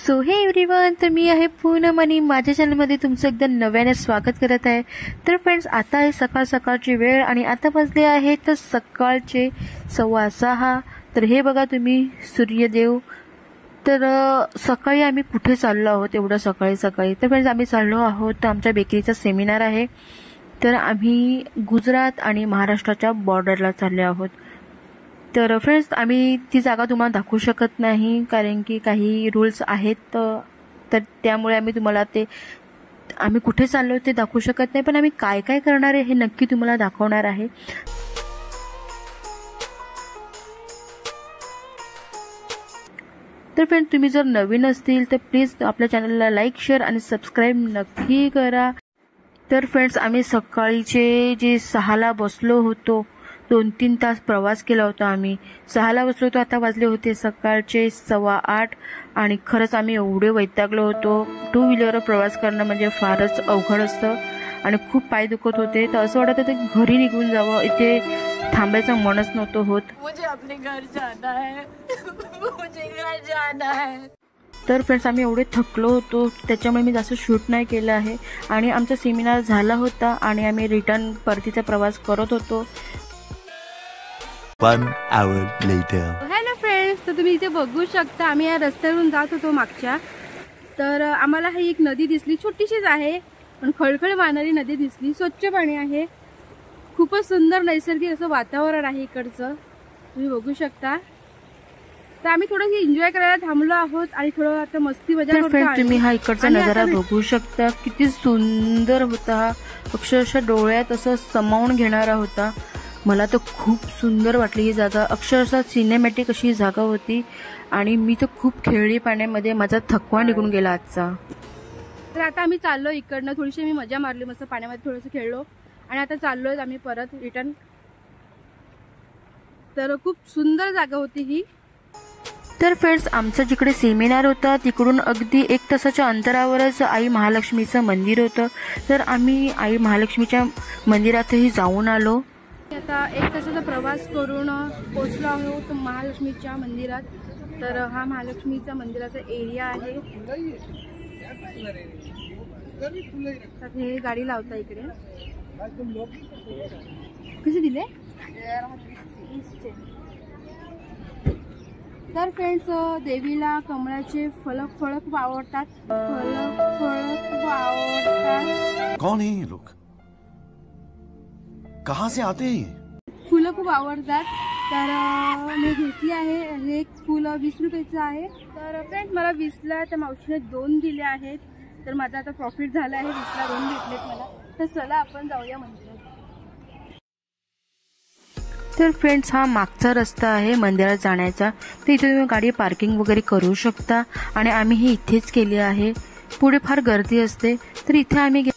So हे everyone, तर मी आहे पूनम आणि माझ्या चॅनलमध्ये तुमचं एकदम नव्याने स्वागत करत आहे. तर फ्रेंड्स, आता आहे सकाळची वेळ आणि आता वाजले आहे तर सकाळचे 6:15. तर हे बघा तुम्ही सूर्यदेव. तर सकाळी आम्ही कुठे चाललो आहोत एवढं सकाळी. तर फ्रेंड्स, आम्ही चाललो आहोत तर आमच्या बेकरीचा सेमिनार आहे. तर आम्ही गुजरात आणि महाराष्ट्राच्या बॉर्डरला चालले आहोत. तर फ्रेंड्स, आम्ही ती जागा तुम्हाला दाखवू शकत नाही कारण की काही रूल्स आहेत. तर त्यामुळे आम्ही तुम्हाला आम्ही कुठे चाललो ते दाखवू शकत नाही, पण आम्ही काय काय करणार आहे हे नक्की तुम्हाला दाखवणार आहे. तर फ्रेंड्स, तुम्ही जर नवीन असतील तर प्लीज आपल्या चॅनलला लाईक, शेअर आणि सबस्क्राईब नक्की करा. तर फ्रेंड्स, आम्ही सकाळीचे जे 6ला बसलो होतो, 2-3 तास प्रवास केला होता आम्ही. 6ला बसलो होतो, आता वाजले होते सकाळचे 8:15 आणि खरंच आम्ही एवढे वैतागलो होतो. 2 व्हीलरवर प्रवास करणं म्हणजे फारच अवघड असतं आणि खूप पाय दुखत होते. तर असं वाटत होतं की घरी निघून जावं, इथे थांबायचं मनच नव्हतं होत. मुझे अपने घर जाना है. मुझे घर जाना है. तर फ्रेंड्स, आम्ही एवढे थकलो होतो त्याच्यामुळे मी जास्त शूट नाही केलं आहे. आणि आमचा सेमिनार झाला होता आणि आम्ही रिटर्न परतीचा प्रवास करत होतो. 1 hour later. हॅलो फ्रेंड्स, तर तुम्ही इथे बघू शकता आम्ही या रस्त्यावरून जात होतो मागच्या. तर आम्हाला ही एक नदी दिसली, छोटीशीच आहे पण खळखळ वाहणारी नदी दिसली. स्वच्छ पाणी आहे, खूपच सुंदर नैसर्गिक असं वातावरण आहे इकडचं, तुम्ही बघू शकता. तर आम्ही थोडं एन्जॉय करायला थांबलो आहोत आणि थोडं आता मस्ती मजा करतो. तुम्ही हा इकडचा नजारा बघू शकता, किती सुंदर होता हा. अक्षरशः डोळ्यात असं समावून घेणारा होता. मला तर खूप सुंदर वाटली ही जागा. अक्षरशः सिनेमॅटिक अशी जागा होती आणि मी तर खूप खेळली पाण्यामध्ये. माझा थकवा निघून गेला आजचा. तर आता आम्ही चाललो इकडनं, थोडीशी मी मजा मारली, मस्त पाण्यामध्ये थोडंसं खेळलो आणि आता चाललोय आम्ही परत रिटर्न. तर खूप सुंदर जागा होती ही. तर फ्रेंड्स, आमचं जिकडे सेमिनार होता तिकडून अगदी 1 तासाच्या अंतरावरच आई महालक्ष्मीचं मंदिर होतं. तर आम्ही आई महालक्ष्मीच्या मंदिरातही जाऊन आलो. आता 1 तासाचा प्रवास करून पोहोचलो आहोत महालक्ष्मीच्या मंदिरात. तर हा महालक्ष्मीचा मंदिराचा एरिया आहे. तर हे गाडी लावता इकडे. कसे दिले? तर फ्रेंड्स, देवीला कमळाचे फळ खूप आवडतात. फळ खूप आवडतात. कौन है ये लोग? कहाँ से आते हैं? फुलं खूप आवडतात. तर मी घेतली आहे. हे एक फुल 20 रुपयाचं आहे. तर फ्रेंड्स, मला 20ला त्या मावशीने 2 दिले आहेत. तर माझा आता प्रॉफिट झाला आहे. 20ला 2 भेटलेत मला. तर चला आपण जाऊया मंदिरात. तर फ्रेंड्स, हा मागचा रस्ता आहे मंदिरात जाण्याचा. तर इथे तुम्ही गाडी पार्किंग वगैरे करू शकता आणि आम्ही हे इथेच केले आहे. पुढे फार गर्दी असते तर इथे आम्ही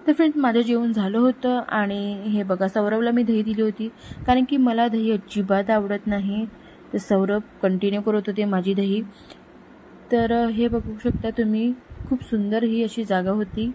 तर फ्रेंड्स माझं जेवण झालं होतं आणि हे बघा सौरभला मी दही दिली होती कारण की मला दही अजिबात आवडत नाही. तर सौरभ कंटिन्यू करत होते माझी दही. तर हे बघू शकता तुम्ही, खूप सुंदर ही अशी जागा होती.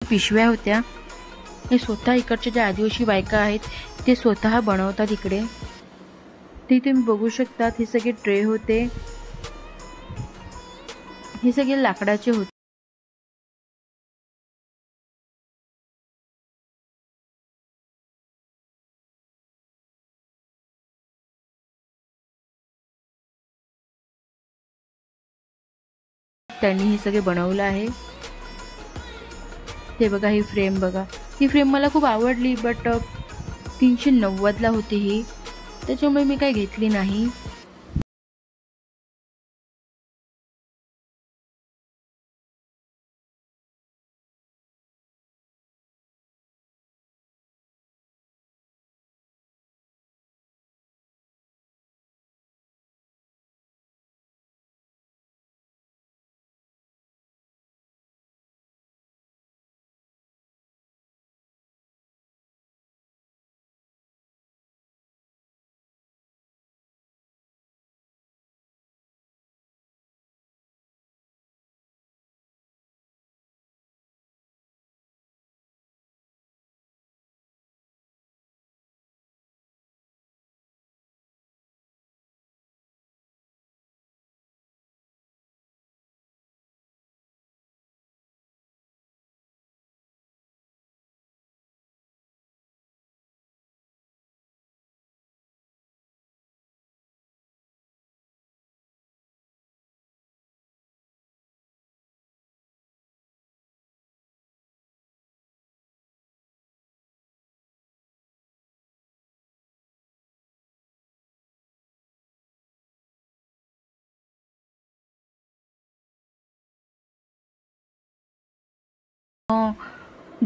पिशव्या होत्या. हे स्वतः इकडच्या ज्या आदिवासी बायका आहेत ते स्वतः बनवतात इकडे. ते तुम्ही बघू शकतात. हे सगळे ट्रे होते, हे सगळे लाकडाचे होते. त्यांनी हे सगळे बनवलं आहे. ते बघा, ही फ्रेम बघा. ही फ्रेम मला खूप आवडली, बट 390ला होती ही, त्याच्यामुळे मी काही घेतली नाही.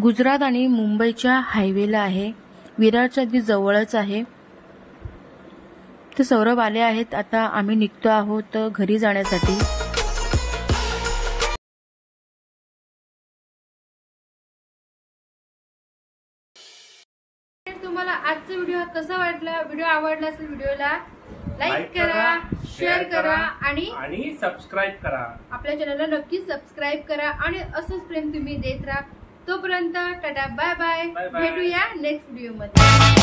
गुजरात आणि मुंबईच्या हायवेला आहे, विरारच्या अगदी जवळच आहे. तर सौरभ आले आहेत. आता आम्ही निघतो आहोत घरी जाण्यासाठी. तुम्हाला आजचा व्हिडिओ कसा वाटला? व्हिडिओ आवडला असेल व्हिडिओला लाईक करा, शेअर करा आणि सबस्क्राईब करा. आपल्या चॅनलला नक्की सबस्क्राईब करा आणि असंच प्रेम तुम्ही देत राहा. तोपर्यंत टाटा, बाय बाय. भेटूया नेक्स्ट व्हिडिओ मध्ये.